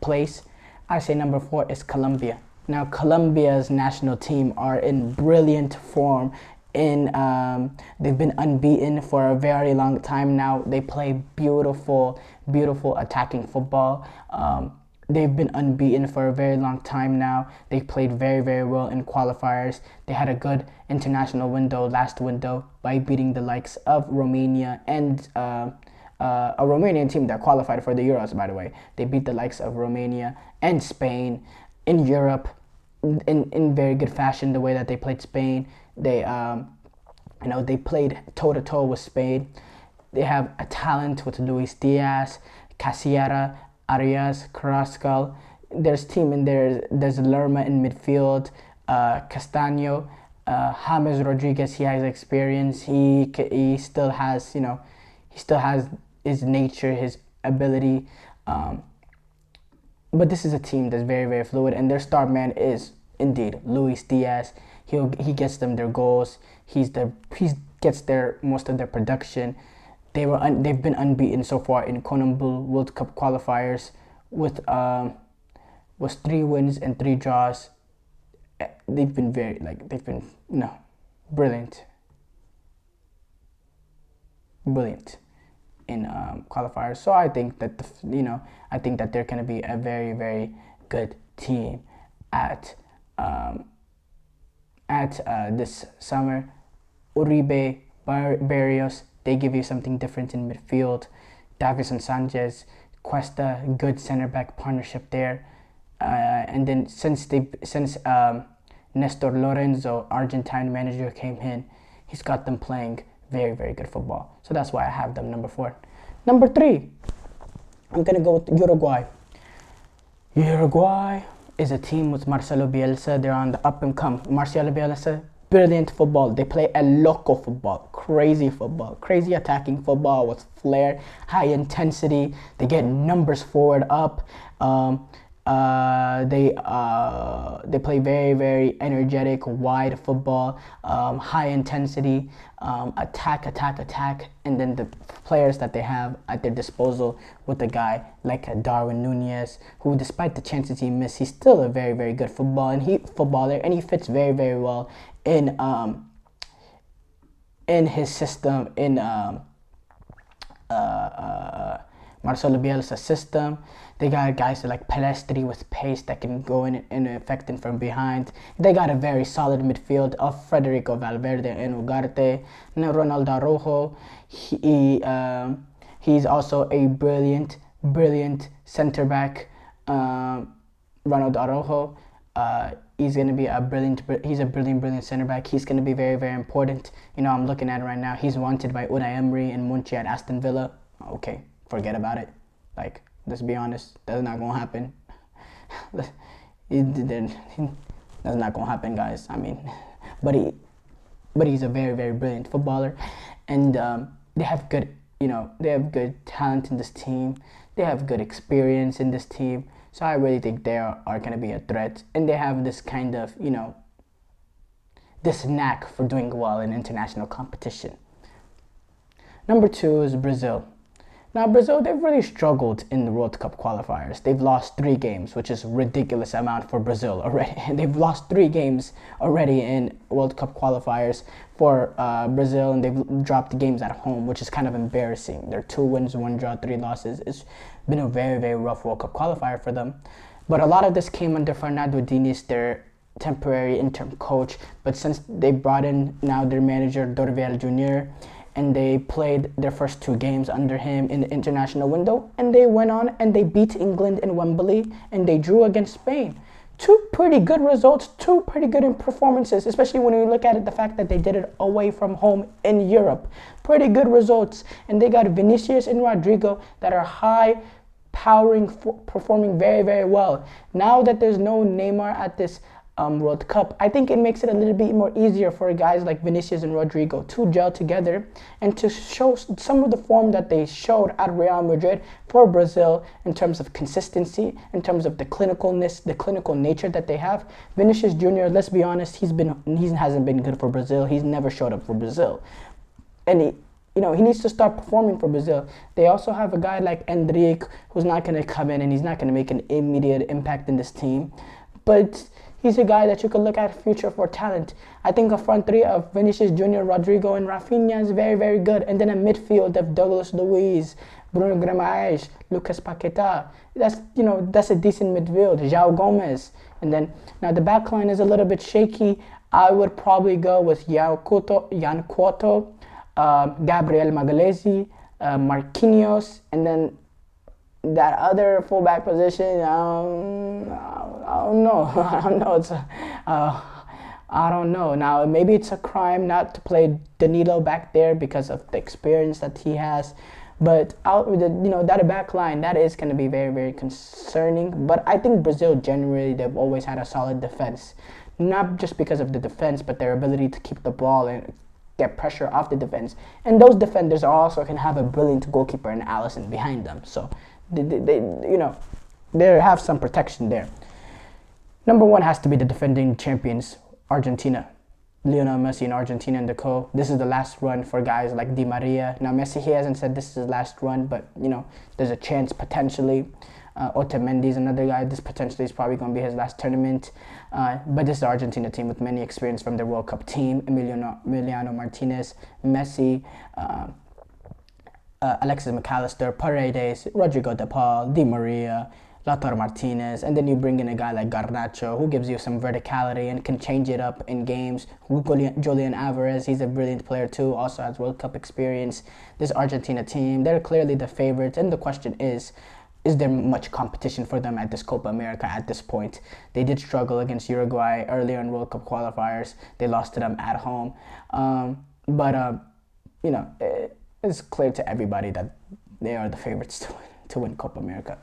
place. I say number 4 is Colombia. Now, Colombia's national team are in brilliant form. They've been unbeaten for a very long time now. They play beautiful, beautiful attacking football. They've been unbeaten for a very long time now. They played very, very well in qualifiers. They had a good international last window, by beating the likes of Romania and a Romanian team that qualified for the Euros, by the way. They beat the likes of Romania and Spain in Europe in very good fashion. The way that they played Spain, they played toe-to-toe with Spain. They have a talent with Luis Diaz, Casilla, Arias, Carrascal. There's team in there. There's Lerma in midfield, Castaño, James Rodriguez. He has experience. He still has, he still has his nature, his ability. But this is a team that's very, very fluid, and their star man is indeed Luis Diaz. He gets them their goals. He gets most of their production. They've been unbeaten so far in CONMEBOL World Cup qualifiers with 3 wins and 3 draws. They've been brilliant in qualifiers. So I think that they're going to be a very, very good team at this summer. Uribe, Barrios, they give you something different in midfield. Davison Sanchez, Cuesta, good center back partnership there. And then since Nestor Lorenzo, Argentine manager, came in, he's got them playing very, very good football. So that's why I have them number 4. Number 3, I'm gonna go with Uruguay. Uruguay is a team with Marcelo Bielsa. They're on the up and come. Marcelo Bielsa, brilliant football. They play a loco football, crazy attacking football with flair, high intensity. They get numbers forward up. They play very, very energetic, wide football, high intensity, attack, and then the players that they have at their disposal, with a guy like Darwin Núñez, who, despite the chances he missed, he's still a very, very good footballer, and he fits very, very well in his system, in Marcelo Bielsa's system. They got guys like Pelestri with pace that can go in and affect him from behind. They got a very solid midfield of Federico Valverde and Ugarte. Now Ronaldo Araujo, he's also a brilliant center back. Ronaldo Araujo, he's a brilliant center back. He's gonna be very, very important. I'm looking at it right now. He's wanted by Unai Emery and Munchi at Aston Villa. Okay, forget about it. Let's be honest, that's not gonna happen. That's not gonna happen, guys. But he's a very, very brilliant footballer, and they have good talent in this team. They have good experience in this team. So I really think they are going to be a threat. And they have this kind of, this knack for doing well in international competition. Number 2 is Brazil. Now, Brazil, they've really struggled in the World Cup qualifiers. They've lost 3 games, which is a ridiculous amount for Brazil already. They've lost 3 games already in World Cup qualifiers for Brazil, and they've dropped games at home, which is kind of embarrassing. They're 2 wins, 1 draw, 3 losses. It's been a very, very rough World Cup qualifier for them. But a lot of this came under Fernando Diniz, their temporary interim coach. But since they brought in now their manager, Dorival Jr., and they played their first 2 games under him in the international window, and they went on and they beat England in Wembley, and they drew against Spain. 2 pretty good results, 2 pretty good performances, especially when you look at it, the fact that they did it away from home in Europe. Pretty good results, and they got Vinicius and Rodrigo that are high-powering, performing very, very well. Now that there's no Neymar at this World Cup, I think it makes it a little bit more easier for guys like Vinicius and Rodrigo to gel together and to show some of the form that they showed at Real Madrid for Brazil in terms of consistency, in terms of the clinicalness, the clinical nature that they have. Vinicius Jr., let's be honest, he hasn't been good for Brazil. He's never showed up for Brazil, and he needs to start performing for Brazil. They also have a guy like Endrick who's not going to come in and he's not going to make an immediate impact in this team, but he's a guy that you can look at future for talent. I think a front 3 of Vinicius Jr., Rodrigo, and Rafinha is very, very good. And then a midfield of Douglas Luiz, Bruno Guimarães, Lucas Paquetá. That's a decent midfield. João Gomes. And then, now the back line is a little bit shaky. I would probably go with Yan Couto, Gabriel Magalhaes, Marquinhos, and then that other fullback position, I don't know. I don't know. Now, maybe it's a crime not to play Danilo back there because of the experience that he has. But that back line, that is going to be very, very concerning. But I think Brazil, generally, they've always had a solid defense. Not just because of the defense, but their ability to keep the ball and get pressure off the defense. And those defenders also can have a brilliant goalkeeper and Alisson behind them. So they have some protection there. Number 1 has to be the defending champions, Argentina. Lionel Messi in Argentina and the co. This is the last run for guys like Di Maria. Now Messi, he hasn't said this is his last run, but there's a chance potentially. Otamendi is another guy. This potentially is probably going to be his last tournament. But this is the Argentina team with many experience from their World Cup team. Emiliano Martinez, Messi, Alexis McAllister, Paredes, Rodrigo De Paul, Di Maria, Lautaro Martinez, and then you bring in a guy like Garnacho who gives you some verticality and can change it up in games. Julian Alvarez, he's a brilliant player too, also has World Cup experience. This Argentina team, they're clearly the favorites, and the question is there much competition for them at this Copa America at this point? They did struggle against Uruguay earlier in World Cup qualifiers. They lost to them at home. It's clear to everybody that they are the favorites to win Copa America.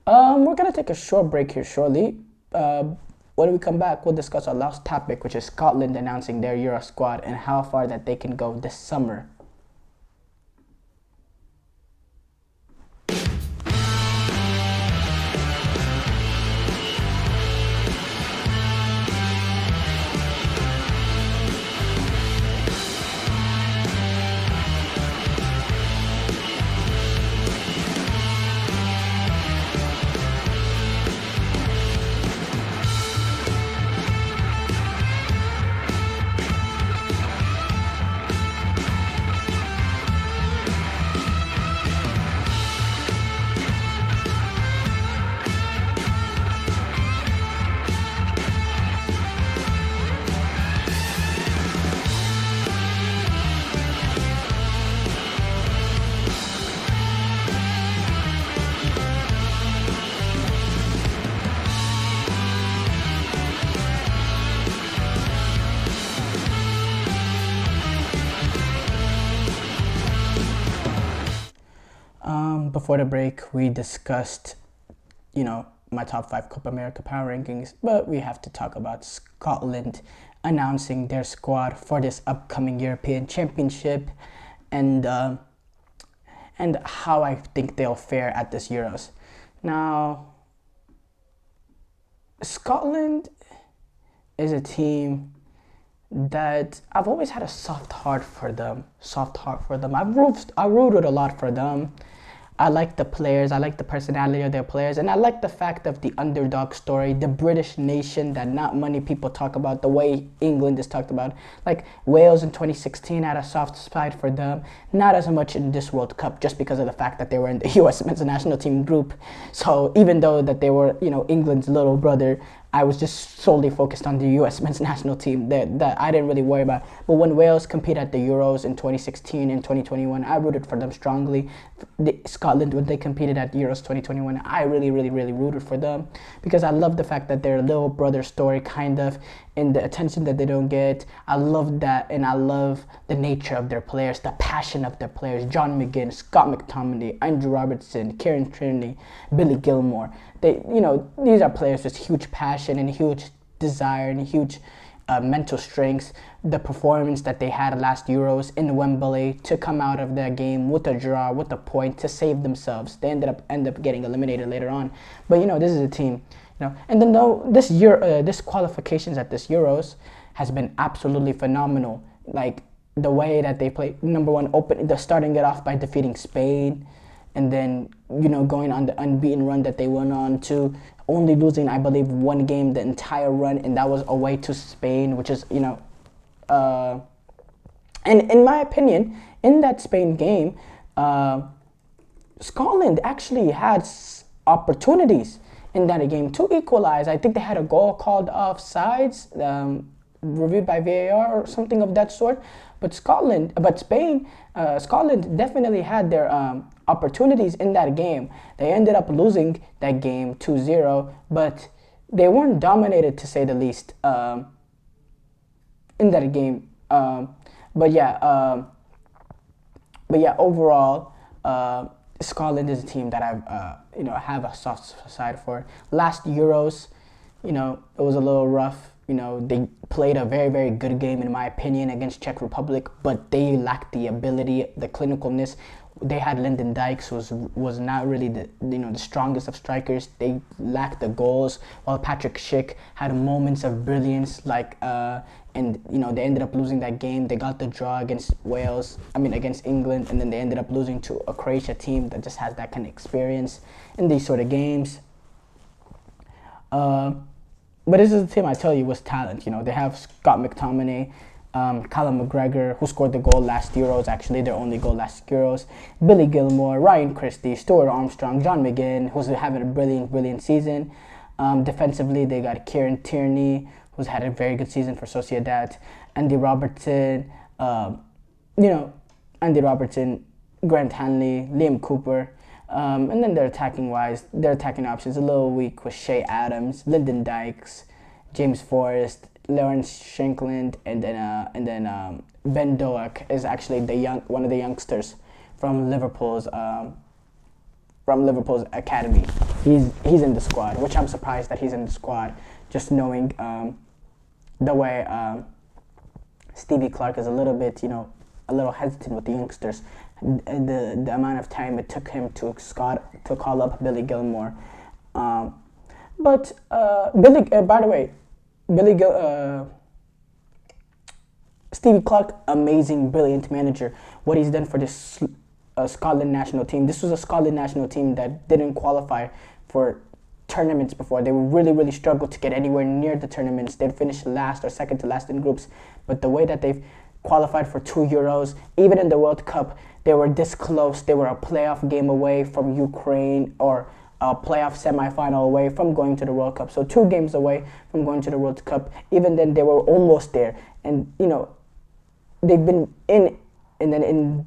We're going to take a short break here shortly. When we come back, we'll discuss our last topic, which is Scotland announcing their Euro squad and how far that they can go this summer. Before the break, we discussed, my top 5 Copa America power rankings, but we have to talk about Scotland announcing their squad for this upcoming European Championship, and and how I think they'll fare at this Euros. Now, Scotland is a team that I've always had a soft heart for them. I rooted a lot for them. I like the players, I like the personality of their players, and I like the fact of the underdog story, the British nation that not many people talk about, the way England is talked about. Like Wales in 2016 had a soft spot for them, not as much in this World Cup just because of the fact that they were in the US men's national team group. So even though that they were, England's little brother, I was just solely focused on the US men's national team that I didn't really worry about. But when Wales compete at the Euros in 2016 and 2021, I rooted for them strongly. Scotland, when they competed at Euros 2021, I really, really, really rooted for them because I love the fact that their little brother story kind of, and the attention that they don't get. I love that, and I love the nature of their players, the passion of their players. John McGinn, Scott McTominay, Andrew Robertson, Kieran Tierney, Billy Gilmore. These are players with huge passion and huge desire and huge mental strength. The performance that they had last Euros in Wembley to come out of that game with a draw, with a point, to save themselves. They end up getting eliminated later on. But this is a team. And then this qualifications at this Euros has been absolutely phenomenal. Like the way that they play. Number one, they're starting it off by defeating Spain, and then going on the unbeaten run that they went on to only losing, I believe, one game the entire run, and that was away to Spain, which is and in my opinion, in that Spain game, Scotland actually had opportunities in that game to equalize. I think they had a goal called offsides, reviewed by VAR or something of that sort. But Scotland definitely had their opportunities in that game. They ended up losing that game 2-0, but they weren't dominated, to say the least, in that game. Overall, Scotland is a team that have a soft side for. Last Euros, it was a little rough. They played a very, very good game, in my opinion, against Czech Republic, but they lacked the ability, the clinicalness. They had Lyndon Dykes, who was not really the strongest of strikers. They lacked the goals, while Patrick Schick had moments of brilliance, and they ended up losing that game. They got the draw against England, and then they ended up losing to a Croatia team that just has that kind of experience in these sort of games. But this is a team I tell you was talent. They have Scott McTominay, Callum McGregor, who scored the goal last Euros, actually their only goal last Euros, Billy Gilmore, Ryan Christie, Stuart Armstrong, John McGinn, who's having a brilliant season. Defensively, they got Kieran Tierney, who's had a very good season for Sociedad, Andy Robertson, Grant Hanley, Liam Cooper. And then their attacking options a little weak with Shea Adams, Lyndon Dykes, James Forrest, Lawrence Shankland, and then Ben Doak is actually one of the youngsters from Liverpool's academy. He's in the squad, which I'm surprised that he's in the squad. Just knowing the way Stevie Clark is a little bit hesitant with the youngsters. The amount of time it took him to call up Billy Gilmore. Stevie Clark, amazing, brilliant manager. What he's done for this Scotland national team. This was a Scotland national team that didn't qualify for tournaments before. They really, really struggled to get anywhere near the tournaments. They'd finish last or second to last in groups. But the way that they've qualified for 2 Euros, even in the World Cup, they were this close. They were a playoff game away from Ukraine, or a playoff semifinal away from going to the World Cup. So 2 games away from going to the World Cup. Even then, they were almost there. And, they've been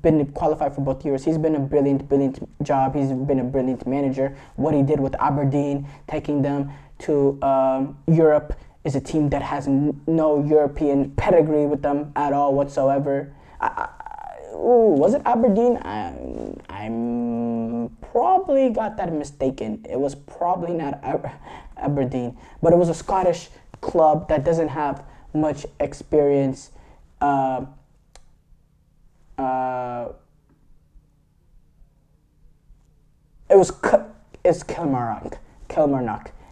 been qualified for both years. He's been a brilliant job. He's been a brilliant manager. What he did with Aberdeen, taking them to Europe, is a team that has no European pedigree with them at all whatsoever. Was it Aberdeen? I'm probably got that mistaken. It was probably not Aberdeen, but it was a Scottish club that doesn't have much experience It's Kilmarnock.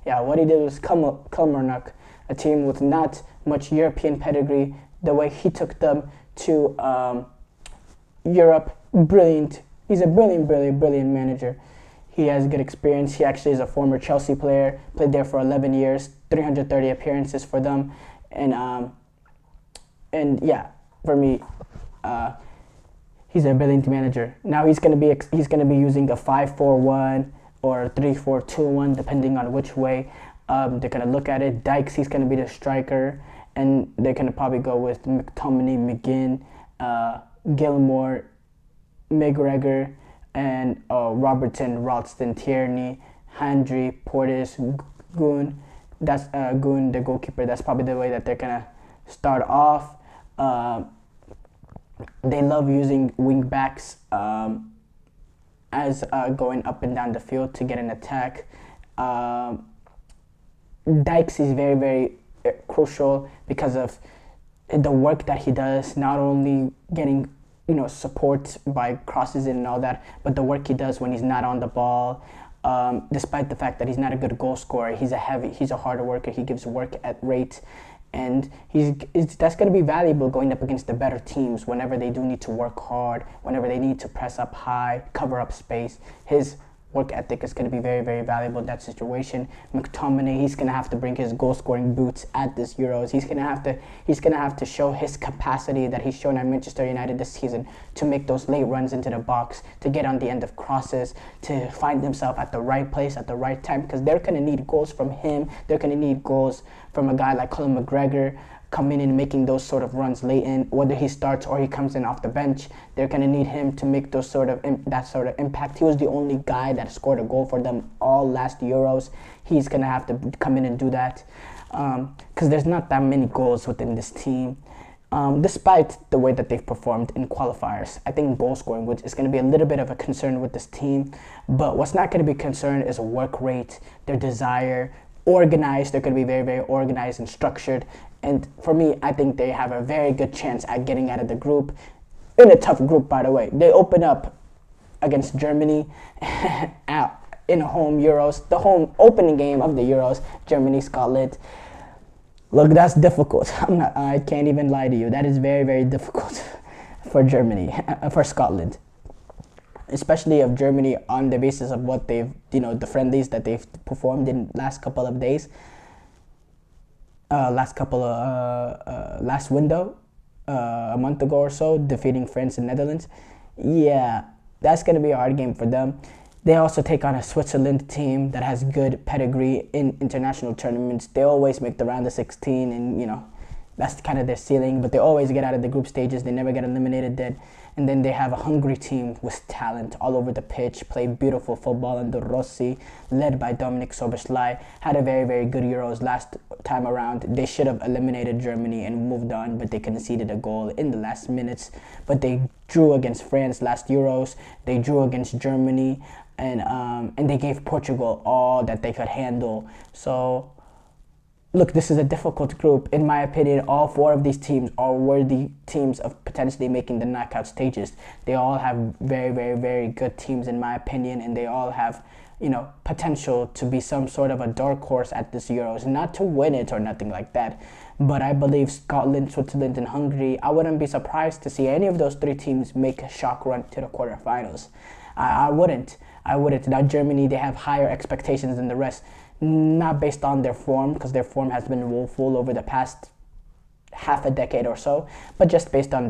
Yeah, what he did was Kilmarnock, a team with not much European pedigree. The way he took them to Europe, brilliant. He's a brilliant manager. He has good experience. He actually is a former Chelsea player. Played there for 11 years, 330 appearances for them, and yeah, for me, he's a brilliant manager. Now he's gonna be using a 5-4-1 or 3-4-2-1, depending on which way they're gonna look at it. Dykes, he's gonna be the striker, and they're gonna probably go with McTominay, McGinn, Gilmore, McGregor, and Robertson, Ralston, Tierney, Handry, Portis, Goon. That's Goon, the goalkeeper. That's probably the way that they're gonna start off. They love using wing backs as going up and down the field to get an attack. Dykes is very crucial because of the work that he does, not only getting support by crosses and all that, but the work he does when he's not on the ball. Despite the fact that he's not a good goal scorer, he's a hard worker. He gives work at rate, and that's going to be valuable going up against the better teams whenever they do need to work hard, whenever they need to press up high, cover up space. His work ethic is going to be very valuable in that situation. McTominay, he's going to have to bring his goal-scoring boots at this Euros. He's going to have to show his capacity that he's shown at Manchester United this season to make those late runs into the box, to get on the end of crosses, to find himself at the right place at the right time, because they're going to need goals from him. They're going to need goals from a guy like Colin McGregor coming in and making those sort of runs late in, whether he starts or he comes in off the bench. They're going to need him to make that sort of impact. He was the only guy that scored a goal for them all last Euros. He's going to have to come in and do that because there's not that many goals within this team. Despite the way that they've performed in qualifiers, I think goal scoring is going to be a little bit of a concern with this team. But what's not going to be concerned is work rate, their desire, organized. They're going to be very organized and structured. And for me, I think they have a very good chance at getting out of the group. In a tough group, by the way. They open up against Germany in home Euros. The home opening game of the Euros, Germany-Scotland. Look, that's difficult. I can't even lie to you. That is very difficult for Germany, for Scotland. Especially of Germany on the basis of what they've, the friendlies that they've performed in last couple of days. Last window, a month ago or so, defeating France and Netherlands. Yeah, that's going to be a hard game for them. They also take on a Switzerland team that has good pedigree in international tournaments. They always make the round of 16, and that's kind of their ceiling, but they always get out of the group stages. They never get eliminated then. And then they have a hungry team with talent all over the pitch, play beautiful football, and the Rossi, led by Dominic Soboslai, had a very good Euros last time around. They should have eliminated Germany and moved on, but they conceded a goal in the last minutes. But they drew against France last Euros. They drew against Germany, and they gave Portugal all that they could handle. So look, this is a difficult group. In my opinion, all four of these teams are worthy teams of potentially making the knockout stages. They all have very good teams, in my opinion, and they all have, potential to be some sort of a dark horse at this Euros. Not to win it or nothing like that, but I believe Scotland, Switzerland, and Hungary, I wouldn't be surprised to see any of those three teams make a shock run to the quarterfinals. I wouldn't. Now Germany, they have higher expectations than the rest. Not based on their form, because their form has been woeful over the past half a decade or so, but just based on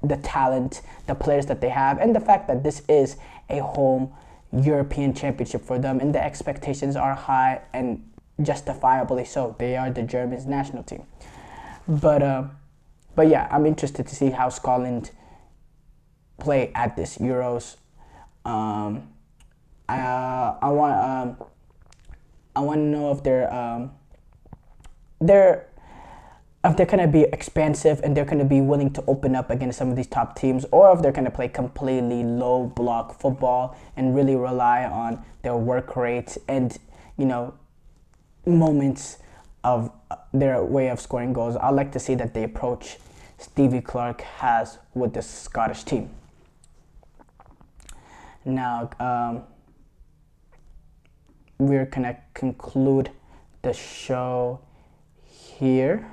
the talent, the players that they have, and the fact that this is a home European championship for them, and the expectations are high, and justifiably so. They are the Germany's national team. But yeah, I'm interested to see how Scotland play at this Euros. I want to know if they're going to be expansive and they're going to be willing to open up against some of these top teams, or if they're going to play completely low block football and really rely on their work rate and, moments of their way of scoring goals. I like to see that the approach Stevie Clarke has with the Scottish team. Now, we're gonna conclude the show here.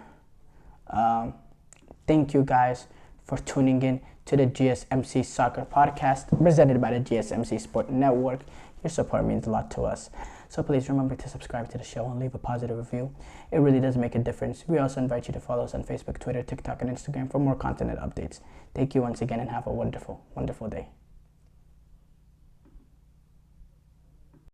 Thank you guys for tuning in to the GSMC Soccer Podcast, presented by the GSMC Sport Network. Your support means a lot to us. So please remember to subscribe to the show and leave a positive review. It really does make a difference. We also invite you to follow us on Facebook, Twitter, TikTok, and Instagram for more content and updates. Thank you once again and have a wonderful, wonderful day.